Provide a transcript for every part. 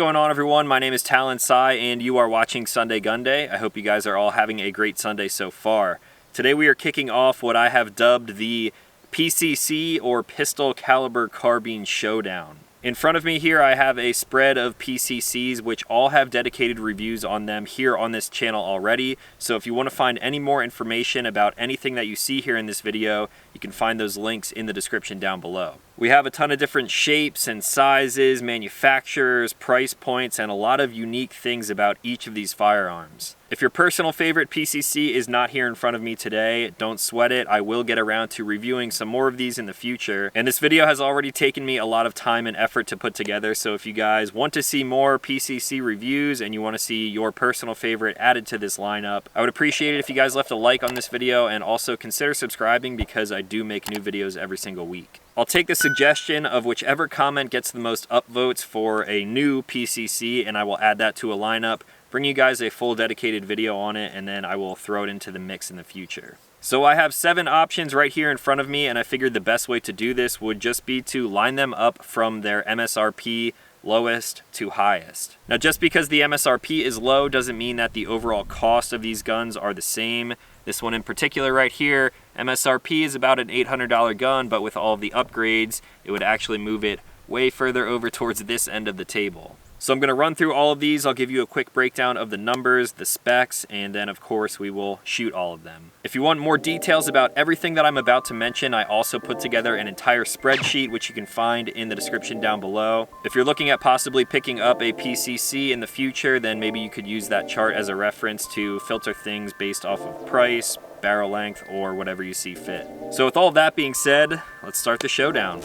going on, everyone? My name is Talon Sai and you are watching Sunday Gunday. I hope you guys are all having a great Sunday so far. Today we are kicking off what I have dubbed the PCC or Pistol Caliber Carbine Showdown. In front of me here I have a spread of PCCs which all have dedicated reviews on them here on this channel already. So if you want to find any more information about anything that you see here in this video, you can find those links in the description down below. We have a ton of different shapes and sizes, manufacturers, price points, and a lot of unique things about each of these firearms. If your personal favorite PCC is not here in front of me today, don't sweat it. I will get around to reviewing some more of these in the future. And this video has already taken me a lot of time and effort to put together, so if you guys want to see more PCC reviews and you want to see your personal favorite added to this lineup, I would appreciate it if you guys left a like on this video and also consider subscribing because I do make new videos every single week. I'll take the suggestion of whichever comment gets the most upvotes for a new PCC and I will add that to a lineup, bring you guys a full dedicated video on it, and then I will throw it into the mix in the future. So I have 7 options right here in front of me, and I figured the best way to do this would just be to line them up from their MSRP lowest to highest. Now just because the MSRP is low doesn't mean that the overall cost of these guns are the same. This one in particular right here, MSRP is about an $800 gun, but with all of the upgrades, it would actually move it way further over towards this end of the table. So I'm going to run through all of these. I'll give you a quick breakdown of the numbers, the specs, and then of course we will shoot all of them. If you want more details about everything that I'm about to mention, I also put together an entire spreadsheet which you can find in the description down below. If you're looking at possibly picking up a PCC in the future, then maybe you could use that chart as a reference to filter things based off of price, barrel length, or whatever you see fit. So with all of that being said, let's start the showdown.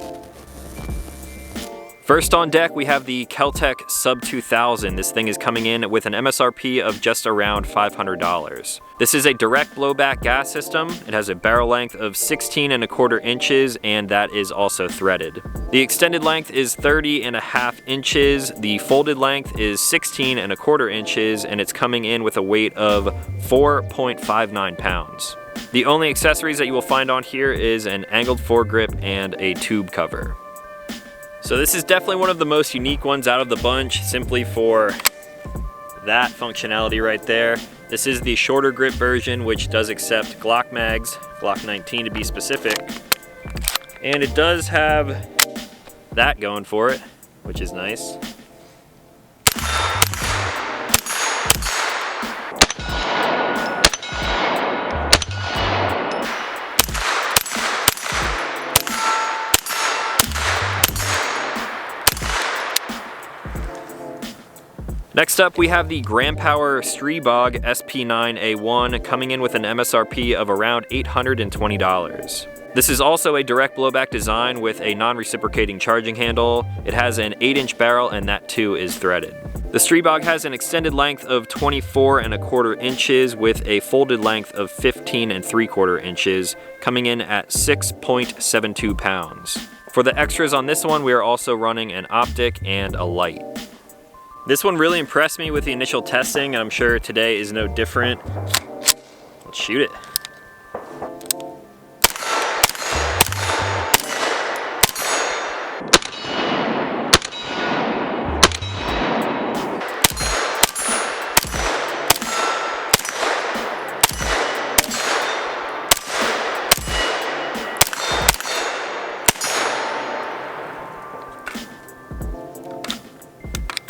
First on deck, we have the Kel-Tec Sub 2000. This thing is coming in with an MSRP of just around $500. This is a direct blowback gas system. It has a barrel length of 16¼ inches, and that is also threaded. The extended length is 30½ inches. The folded length is 16¼ inches, and it's coming in with a weight of 4.59 pounds. The only accessories that you will find on here is an angled foregrip and a tube cover. So this is definitely one of the most unique ones out of the bunch, simply for that functionality right there. This is the shorter grip version, which does accept Glock mags, Glock 19 to be specific. And it does have that going for it, which is nice. Next up, we have the Grandpower Streebog SP9A1 coming in with an MSRP of around $820. This is also a direct blowback design with a non-reciprocating charging handle. It has an 8-inch barrel and that too is threaded. The Streebog has an extended length of 24¼ inches with a folded length of 15¾ inches, coming in at 6.72 pounds. For the extras on this one, we are also running an optic and a light. This one really impressed me with the initial testing, and I'm sure today is no different. Let's shoot it.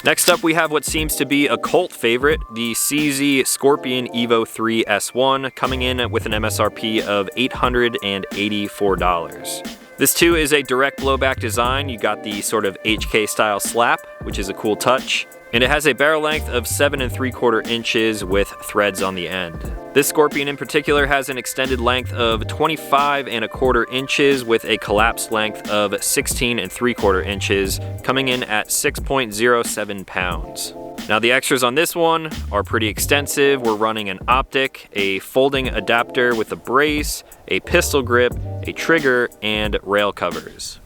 Next up, we have what seems to be a cult favorite, the CZ Scorpion Evo 3 S1, coming in with an MSRP of $884. This too is a direct blowback design. You got the sort of HK style slap, which is a cool touch. And it has a barrel length of 7¾ inches with threads on the end. This Scorpion in particular has an extended length of 25¼ inches with a collapsed length of 16¾ inches, coming in at 6.07 pounds. Now the extras on this one are pretty extensive. We're running an optic, a folding adapter with a brace, a pistol grip, a trigger, and rail covers.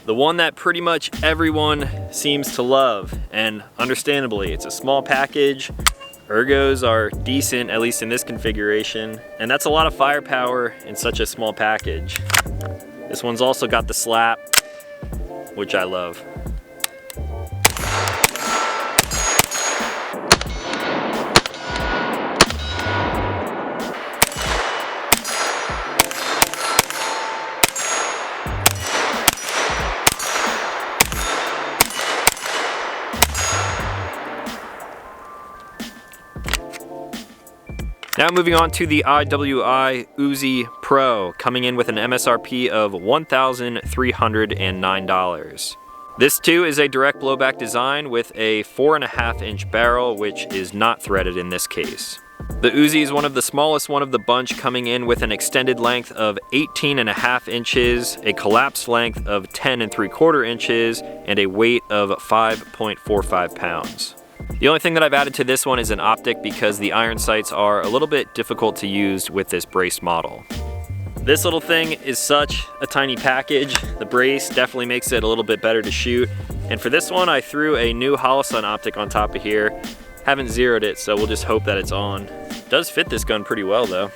The one that pretty much everyone seems to love, and understandably, it's a small package. Ergos are decent, at least in this configuration, and that's a lot of firepower in such a small package. This one's also got the slap, which I love. Now moving on to the IWI Uzi Pro, coming in with an MSRP of $1,309. This too is a direct blowback design with a 4.5-inch barrel, which is not threaded in this case. The Uzi is one of the smallest one of the bunch, coming in with an extended length of 18.5 inches, a collapsed length of 10.75 inches, and a weight of 5.45 pounds. The only thing that I've added to this one is an optic because the iron sights are a little bit difficult to use with this brace model. This little thing is such a tiny package. The brace definitely makes it a little bit better to shoot. And for this one, I threw a new Holosun optic on top of here. Haven't zeroed it, so we'll just hope that it's on. It does fit this gun pretty well though.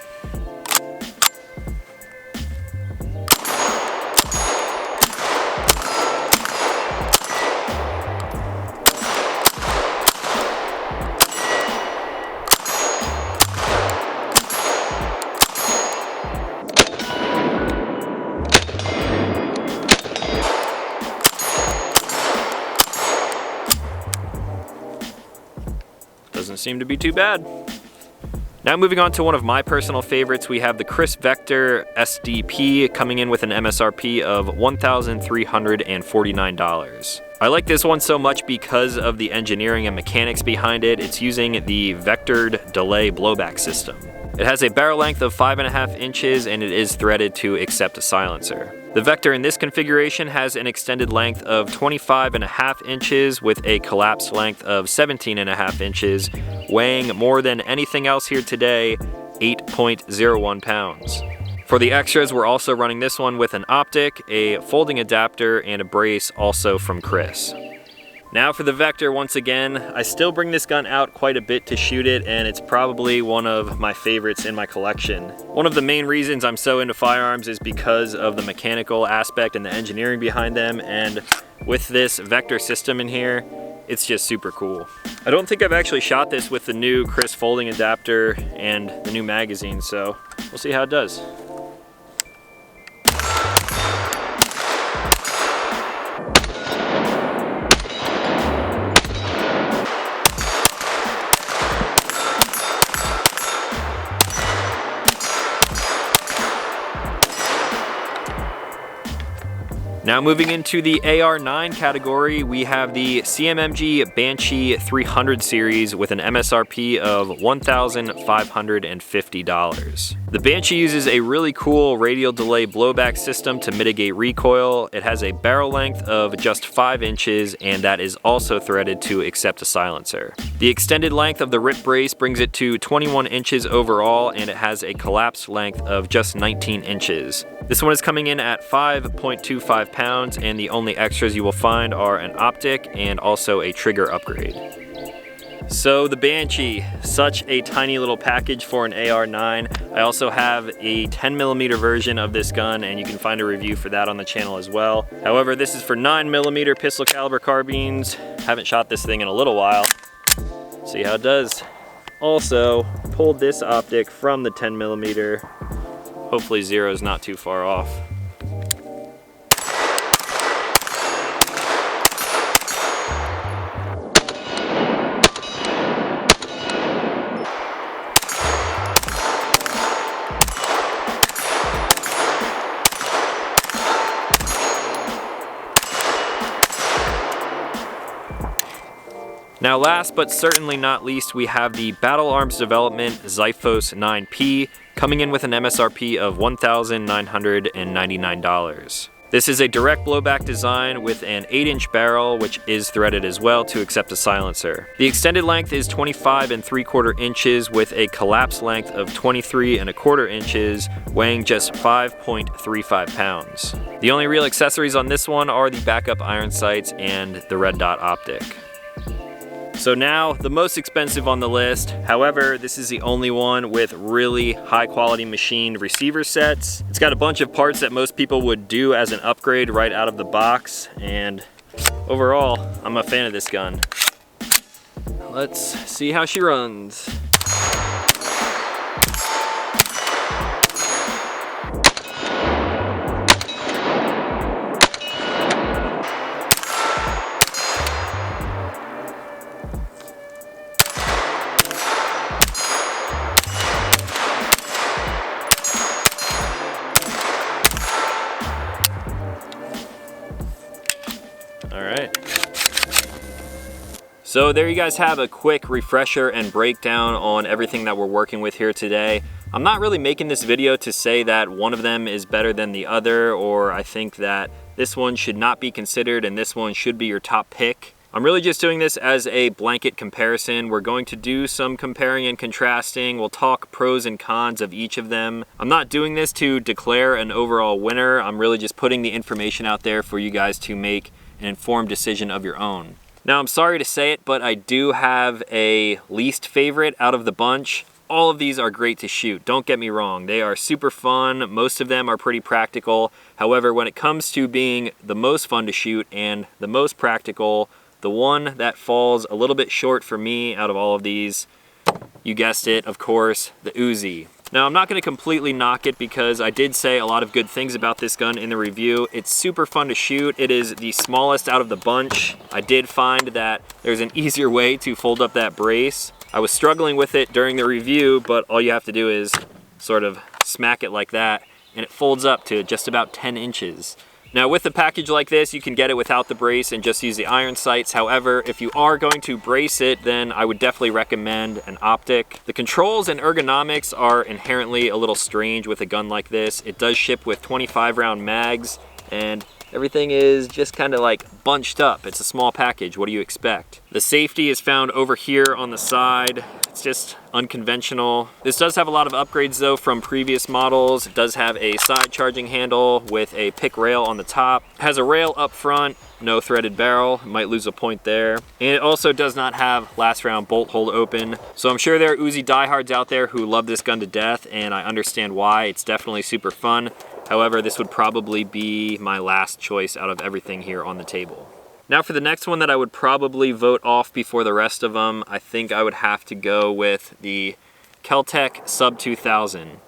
Doesn't seem to be too bad. Now moving on to one of my personal favorites, we have the Chris Vector SDP coming in with an MSRP of $1,349. I like this one so much because of the engineering and mechanics behind it. It's using the vectored delay blowback system. It has a barrel length of 5.5 inches and it is threaded to accept a silencer. The Vector in this configuration has an extended length of 25.5 inches with a collapsed length of 17.5 inches, weighing more than anything else here today, 8.01 pounds. For the extras, we're also running this one with an optic, a folding adapter, and a brace also from Chris. Now for the Vector, once again, I still bring this gun out quite a bit to shoot it, and it's probably one of my favorites in my collection. One of the main reasons I'm so into firearms is because of the mechanical aspect and the engineering behind them, and with this Vector system in here, it's just super cool. I don't think I've actually shot this with the new Chris folding adapter and the new magazine, so we'll see how it does. Now moving into the AR9 category, we have the CMMG BANSHEE 300 series with an MSRP of $1,550. The BANSHEE uses a really cool radial delay blowback system to mitigate recoil. It has a barrel length of just 5 inches and that is also threaded to accept a silencer. The extended length of the rip brace brings it to 21 inches overall and it has a collapsed length of just 19 inches. This one is coming in at 5.25 pounds and the only extras you will find are an optic and also a trigger upgrade. So the BANSHEE, such a tiny little package for an AR9. I also have a 10mm version of this gun and you can find a review for that on the channel as well. However, this is for 9mm pistol caliber carbines. Haven't shot this thing in a little while. See how it does. Also, pulled this optic from the 10mm. Hopefully zero is not too far off. Now last but certainly not least, we have the Battle Arms Development XIPHOS 9P coming in with an MSRP of $1,999. This is a direct blowback design with an 8-inch barrel which is threaded as well to accept a silencer. The extended length is 25.75 inches with a collapsed length of 23.25 inches, weighing just 5.35 pounds. The only real accessories on this one are the backup iron sights and the red dot optic. So now, the most expensive on the list. However, this is the only one with really high quality machined receiver sets. It's got a bunch of parts that most people would do as an upgrade right out of the box, and overall, I'm a fan of this gun. Let's see how she runs. So there you guys have a quick refresher and breakdown on everything that we're working with here today. I'm not really making this video to say that one of them is better than the other, or I think that this one should not be considered and this one should be your top pick. I'm really just doing this as a blanket comparison. We're going to do some comparing and contrasting. We'll talk pros and cons of each of them. I'm not doing this to declare an overall winner. I'm really just putting the information out there for you guys to make an informed decision of your own. Now, I'm sorry to say it, but I do have a least favorite out of the bunch. All of these are great to shoot, don't get me wrong. They are super fun. Most of them are pretty practical. However, when it comes to being the most fun to shoot and the most practical, the one that falls a little bit short for me out of all of these, you guessed it, of course, the Uzi. Now, I'm not going to completely knock it because I did say a lot of good things about this gun in the review. It's super fun to shoot. It is the smallest out of the bunch. I did find that there's an easier way to fold up that brace. I was struggling with it during the review, but all you have to do is sort of smack it like that, and it folds up to just about 10 inches. Now, with a package like this, you can get it without the brace and just use the iron sights. However, if you are going to brace it, then I would definitely recommend an optic. The controls and ergonomics are inherently a little strange with a gun like this. It does ship with 25 round mags, and everything is just kind of like bunched up. It's a small package. What do you expect? The safety is found over here on the side. It's just unconventional. This does have a lot of upgrades though from previous models. It does have a side charging handle with a pick rail on the top. It has a rail up front, no threaded barrel. Might lose a point there. And it also does not have last round bolt hold open. So I'm sure there are Uzi diehards out there who love this gun to death, and I understand why. It's definitely super fun. However, this would probably be my last choice out of everything here on the table. Now for the next one that I would probably vote off before the rest of them, I think I would have to go with the Kel-Tec Sub 2000.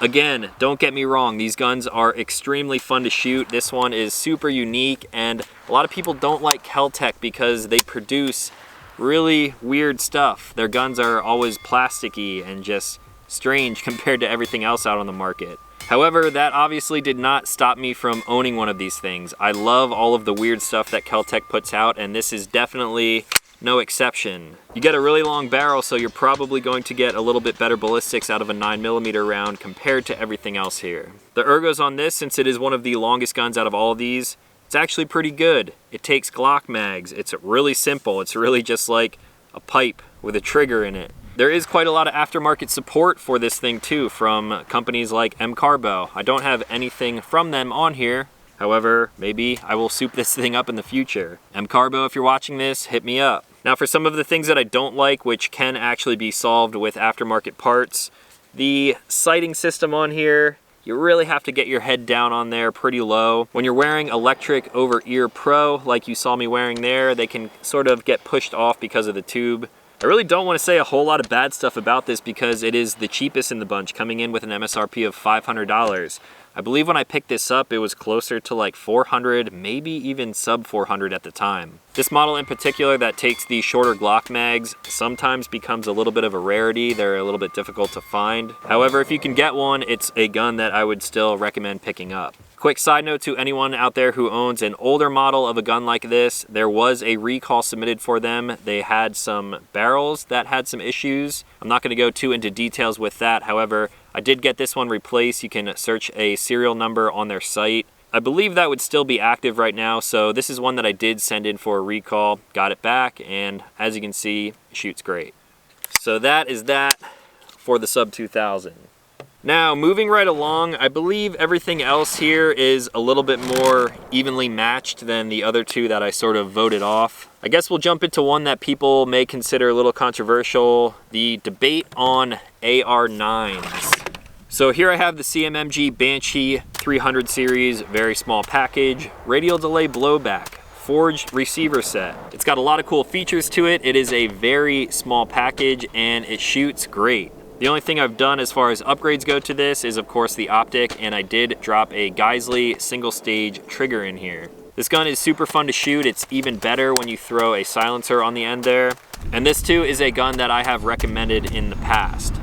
Again, don't get me wrong, these guns are extremely fun to shoot. This one is super unique, and a lot of people don't like Kel-Tec because they produce really weird stuff. Their guns are always plasticky and just strange compared to everything else out on the market. However, that obviously did not stop me from owning one of these things. I love all of the weird stuff that Kel-Tec puts out, and this is definitely no exception. You get a really long barrel, so you're probably going to get a little bit better ballistics out of a 9mm round compared to everything else here. The ergos on this, since it is one of the longest guns out of all of these, it's actually pretty good. It takes Glock mags. It's really simple. It's really just like a pipe with a trigger in it. There is quite a lot of aftermarket support for this thing too from companies like M-Carbo. I don't have anything from them on here. However, maybe I will soup this thing up in the future. M-Carbo, if you're watching this, hit me up. Now for some of the things that I don't like, which can actually be solved with aftermarket parts, the sighting system on here, you really have to get your head down on there pretty low. When you're wearing electric over-ear pro, like you saw me wearing there, they can sort of get pushed off because of the tube. I really don't want to say a whole lot of bad stuff about this because it is the cheapest in the bunch, coming in with an MSRP of $500. I believe when I picked this up, it was closer to like $400, maybe even sub $400 at the time. This model in particular that takes the shorter Glock mags sometimes becomes a little bit of a rarity. They're a little bit difficult to find. However, if you can get one, it's a gun that I would still recommend picking up. Quick side note to anyone out there who owns an older model of a gun like this, there was a recall submitted for them. They had some barrels that had some issues. I'm not going to go too into details with that. However, I did get this one replaced. You can search a serial number on their site. I believe that would still be active right now, so this is one that I did send in for a recall, got it back, and as you can see, it shoots great. So that is that for the Sub 2000. Now, moving right along, I believe everything else here is a little bit more evenly matched than the other two that I sort of voted off. I guess we'll jump into one that people may consider a little controversial, the debate on AR9s. So here I have the CMMG BANSHEE 300 series, very small package, radial delay blowback, forged receiver set. It's got a lot of cool features to it. It is a very small package and it shoots great. The only thing I've done as far as upgrades go to this is of course the optic, and I did drop a Geisley single stage trigger in here. This gun is super fun to shoot. It's even better when you throw a silencer on the end there. And this too is a gun that I have recommended in the past.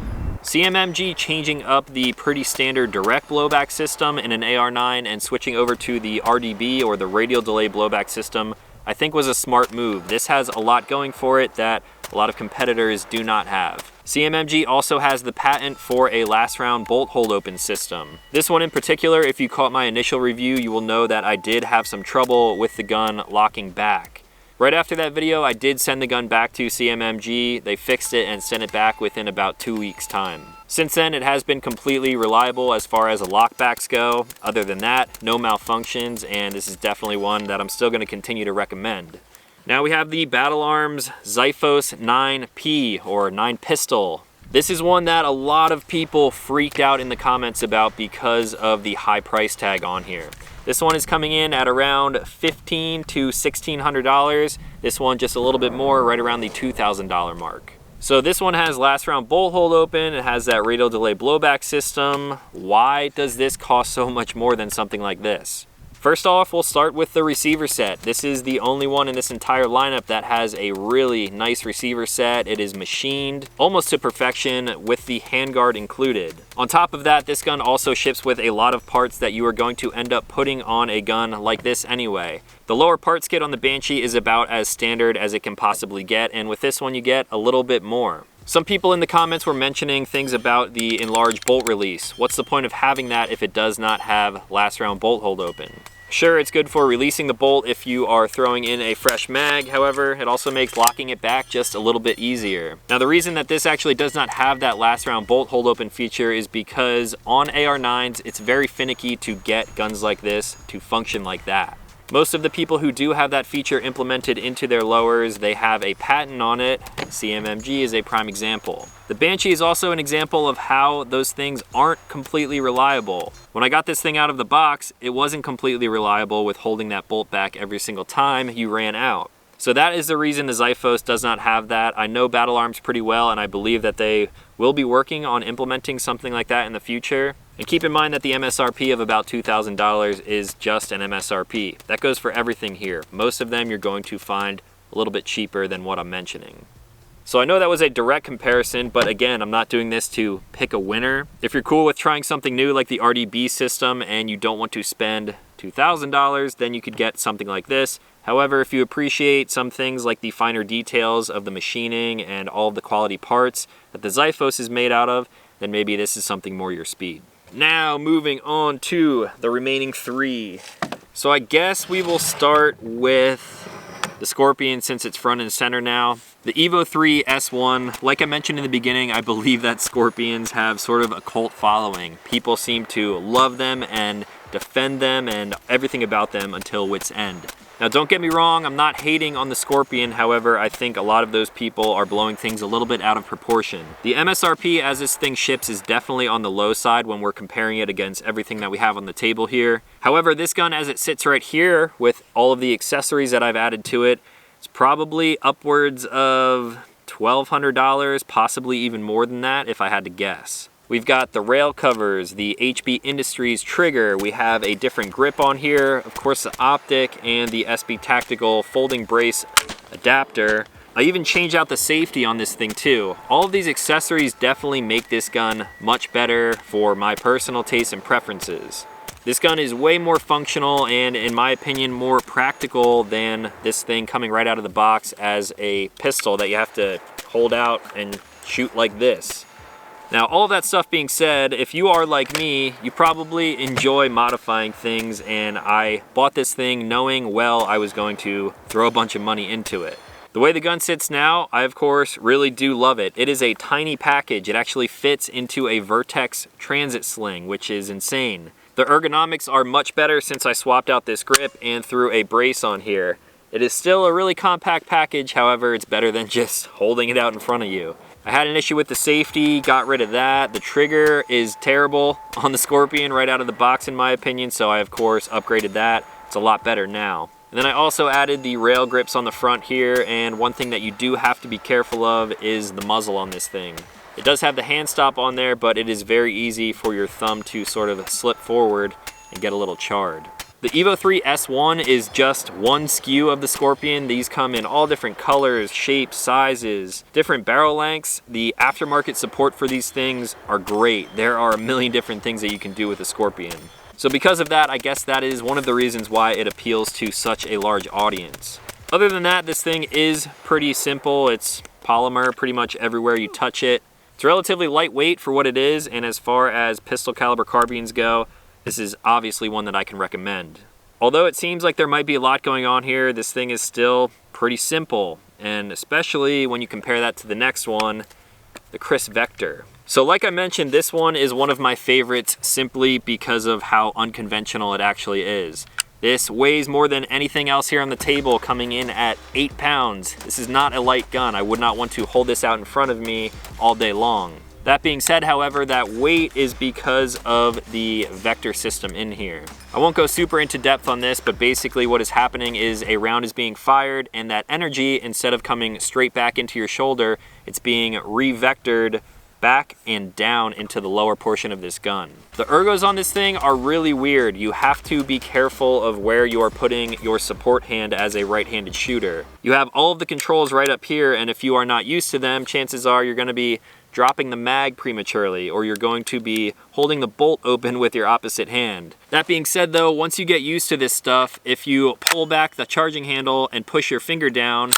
CMMG changing up the pretty standard direct blowback system in an AR9 and switching over to the RDB or the radial delay blowback system I think was a smart move. This has a lot going for it that a lot of competitors do not have. CMMG also has the patent for a last round bolt hold open system. This one in particular, if you caught my initial review, you will know that I did have some trouble with the gun locking back. Right after that video, I did send the gun back to CMMG. They fixed it and sent it back within about 2 weeks' time. Since then, it has been completely reliable as far as lockbacks go. Other than that, no malfunctions, and this is definitely one that I'm still going to continue to recommend. Now we have the Battle Arms XIPHOS 9P, or 9 pistol. This is one that a lot of people freaked out in the comments about because of the high price tag on here. This one is coming in at around $1,500 to $1,600. This one just a little bit more, right around the $2,000 mark. So this one has last round bolt hold open. It has that radial delay blowback system. Why does this cost so much more than something like this? First off, we'll start with the receiver set. This is the only one in this entire lineup that has a really nice receiver set. It is machined almost to perfection with the handguard included. On top of that, this gun also ships with a lot of parts that you are going to end up putting on a gun like this anyway. The lower parts kit on the Banshee is about as standard as it can possibly get, and with this one you get a little bit more. Some people in the comments were mentioning things about the enlarged bolt release. What's the point of having that if it does not have last round bolt hold open? Sure, it's good for releasing the bolt if you are throwing in a fresh mag. However, it also makes locking it back just a little bit easier. Now, the reason that this actually does not have that last round bolt hold open feature is because on AR9s, it's very finicky to get guns like this to function like that. Most of the people who do have that feature implemented into their lowers, they have a patent on it. CMMG is a prime example. The Banshee is also an example of how those things aren't completely reliable. When I got this thing out of the box, it wasn't completely reliable with holding that bolt back every single time you ran out. So that is the reason the XIPHOS does not have that. I know Battle Arms pretty well, and I believe that they will be working on implementing something like that in the future. And keep in mind that the MSRP of about $2,000 is just an MSRP. That goes for everything here. Most of them you're going to find a little bit cheaper than what I'm mentioning. So I know that was a direct comparison, but again, I'm not doing this to pick a winner. If you're cool with trying something new like the RDB system and you don't want to spend $2,000, then you could get something like this. However, if you appreciate some things like the finer details of the machining and all of the quality parts that the XIPHOS is made out of, then maybe this is something more your speed. Now moving on to the remaining three. So I guess we will start with the Scorpion since it's front and center now. The Evo 3 S1, like I mentioned in the beginning, I believe that Scorpions have sort of a cult following. People seem to love them and defend them and everything about them until wit's end. Now don't get me wrong, I'm not hating on the Scorpion, however, I think a lot of those people are blowing things a little bit out of proportion. The MSRP as this thing ships is definitely on the low side when we're comparing it against everything that we have on the table here. However, this gun as it sits right here with all of the accessories that I've added to it, it's probably upwards of $1,200, possibly even more than that if I had to guess. We've got the rail covers, the HB Industries trigger, we have a different grip on here, of course the optic, and the SB Tactical folding brace adapter. I even changed out the safety on this thing too. All of these accessories definitely make this gun much better for my personal tastes and preferences. This gun is way more functional and, in my opinion, more practical than this thing coming right out of the box as a pistol that you have to hold out and shoot like this. Now, all of that stuff being said, if you are like me, you probably enjoy modifying things, and I bought this thing knowing well I was going to throw a bunch of money into it. The way the gun sits now, I of course really do love it. It is a tiny package. It actually fits into a Vertex transit sling, which is insane. The ergonomics are much better since I swapped out this grip and threw a brace on here. It is still a really compact package, however, it's better than just holding it out in front of you. I had an issue with the safety, got rid of that. The trigger is terrible on the Scorpion right out of the box in my opinion, so I of course upgraded that. It's a lot better now. And then I also added the rail grips on the front here, and one thing that you do have to be careful of is the muzzle on this thing. It does have the hand stop on there, but it is very easy for your thumb to sort of slip forward and get a little charred. The Evo 3 S1 is just one SKU of the Scorpion. These come in all different colors, shapes, sizes, different barrel lengths. The aftermarket support for these things are great. There are a million different things that you can do with a Scorpion. So because of that, I guess that is one of the reasons why it appeals to such a large audience. Other than that, this thing is pretty simple. It's polymer pretty much everywhere you touch it. It's relatively lightweight for what it is, and as far as pistol caliber carbines go, this is obviously one that I can recommend. Although it seems like there might be a lot going on here, this thing is still pretty simple, and especially when you compare that to the next one, the Chris Vector. So like I mentioned, this one is one of my favorites simply because of how unconventional it actually is. This weighs more than anything else here on the table, coming in at 8 pounds. This is not a light gun. I would not want to hold this out in front of me all day long. That being said, however, that weight is because of the vector system in here. I won't go super into depth on this, but basically what is happening is a round is being fired, and that energy, instead of coming straight back into your shoulder, it's being re-vectored back and down into the lower portion of this gun. The ergos on this thing are really weird. You have to be careful of where you are putting your support hand as a right-handed shooter. You have all of the controls right up here, and if you are not used to them, chances are you're going to be dropping the mag prematurely, or you're going to be holding the bolt open with your opposite hand. That being said though, once you get used to this stuff, if you pull back the charging handle and push your finger down,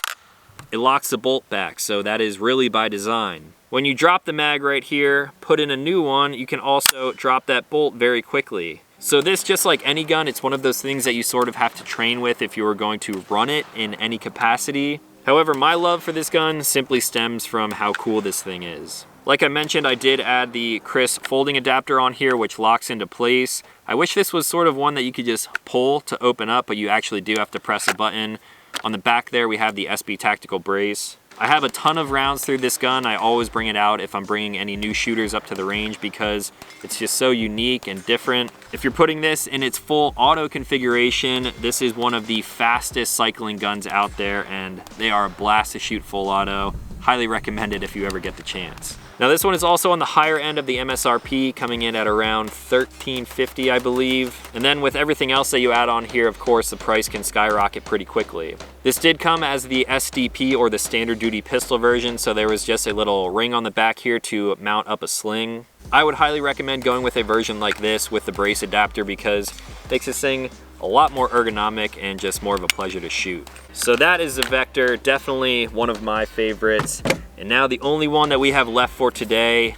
it locks the bolt back, so that is really by design. When you drop the mag right here, put in a new one, you can also drop that bolt very quickly. So this, just like any gun, it's one of those things that you sort of have to train with if you are going to run it in any capacity. However, my love for this gun simply stems from how cool this thing is. Like I mentioned, I did add the Chris folding adapter on here, which locks into place. I wish this was sort of one that you could just pull to open up, but you actually do have to press a button. On the back there, we have the SB tactical brace. I have a ton of rounds through this gun. I always bring it out if I'm bringing any new shooters up to the range because it's just so unique and different. If you're putting this in its full auto configuration, this is one of the fastest cycling guns out there, and they are a blast to shoot full auto. Highly recommend it if you ever get the chance. Now this one is also on the higher end of the MSRP, coming in at around $13.50, I believe. And then with everything else that you add on here, of course, the price can skyrocket pretty quickly. This did come as the SDP, or the standard duty pistol version, so there was just a little ring on the back here to mount up a sling. I would highly recommend going with a version like this with the brace adapter because it makes this thing a lot more ergonomic and just more of a pleasure to shoot. So that is the Vector, definitely one of my favorites. And now the only one that we have left for today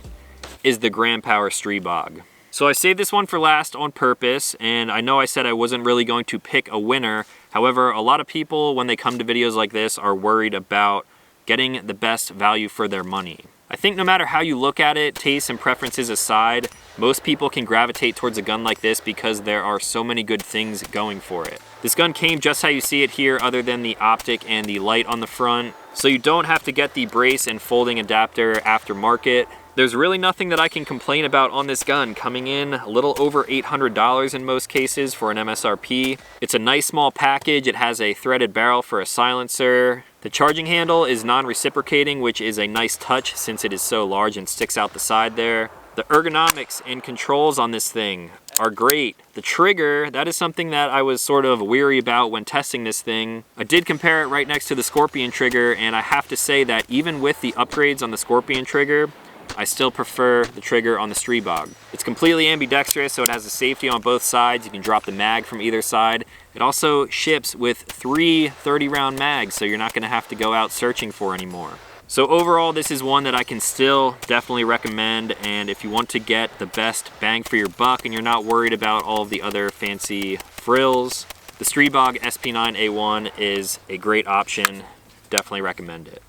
is the Grand Power Streebog. So I saved this one for last on purpose, and I know I said I wasn't really going to pick a winner. However, a lot of people, when they come to videos like this, are worried about getting the best value for their money. I think no matter how you look at it, tastes and preferences aside, most people can gravitate towards a gun like this because there are so many good things going for it. This gun came just how you see it here, other than the optic and the light on the front, so you don't have to get the brace and folding adapter aftermarket. There's really nothing that I can complain about on this gun, coming in a little over $800 in most cases for an MSRP. It's a nice small package. It has a threaded barrel for a silencer. The charging handle is non-reciprocating, which is a nice touch since it is so large and sticks out the side there. The ergonomics and controls on this thing are great. The trigger, that is something that I was sort of weary about when testing this thing. I did compare it right next to the Scorpion trigger, and I have to say that even with the upgrades on the Scorpion trigger, I still prefer the trigger on the Streebog. It's completely ambidextrous, so it has a safety on both sides. You can drop the mag from either side. It also ships with 3 30-round mags, so you're not going to have to go out searching for anymore. So overall, this is one that I can still definitely recommend, and if you want to get the best bang for your buck and you're not worried about all of the other fancy frills, the Streebog SP9A1 is a great option. Definitely recommend it.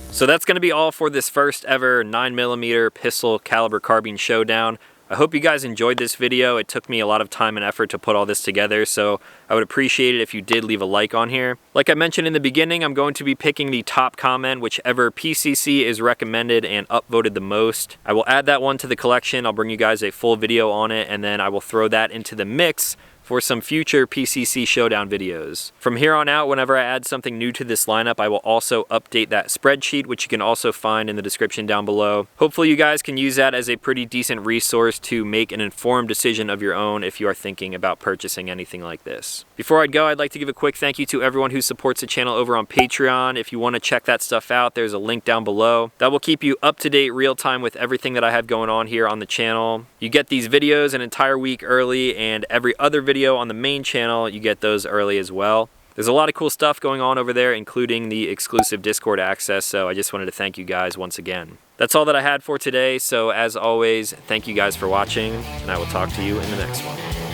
So that's going to be all for this first ever 9mm pistol caliber carbine showdown. I hope you guys enjoyed this video. It took me a lot of time and effort to put all this together, so I would appreciate it if you did leave a like on here. Like I mentioned in the beginning, I'm going to be picking the top comment, whichever PCC is recommended and upvoted the most. I will add that one to the collection. I'll bring you guys a full video on it, and then I will throw that into the mix for some future PCC Showdown videos. From here on out, whenever I add something new to this lineup, I will also update that spreadsheet, which you can also find in the description down below. Hopefully you guys can use that as a pretty decent resource to make an informed decision of your own if you are thinking about purchasing anything like this. Before I go, I'd like to give a quick thank you to everyone who supports the channel over on Patreon. If you want to check that stuff out, there's a link down below. That will keep you up to date real time with everything that I have going on here on the channel. You get these videos an entire week early, and every other video on the main channel, you get those early as well. There's a lot of cool stuff going on over there, including the exclusive Discord access, so I just wanted to thank you guys once again. That's all that I had for today, so as always, thank you guys for watching, and I will talk to you in the next one.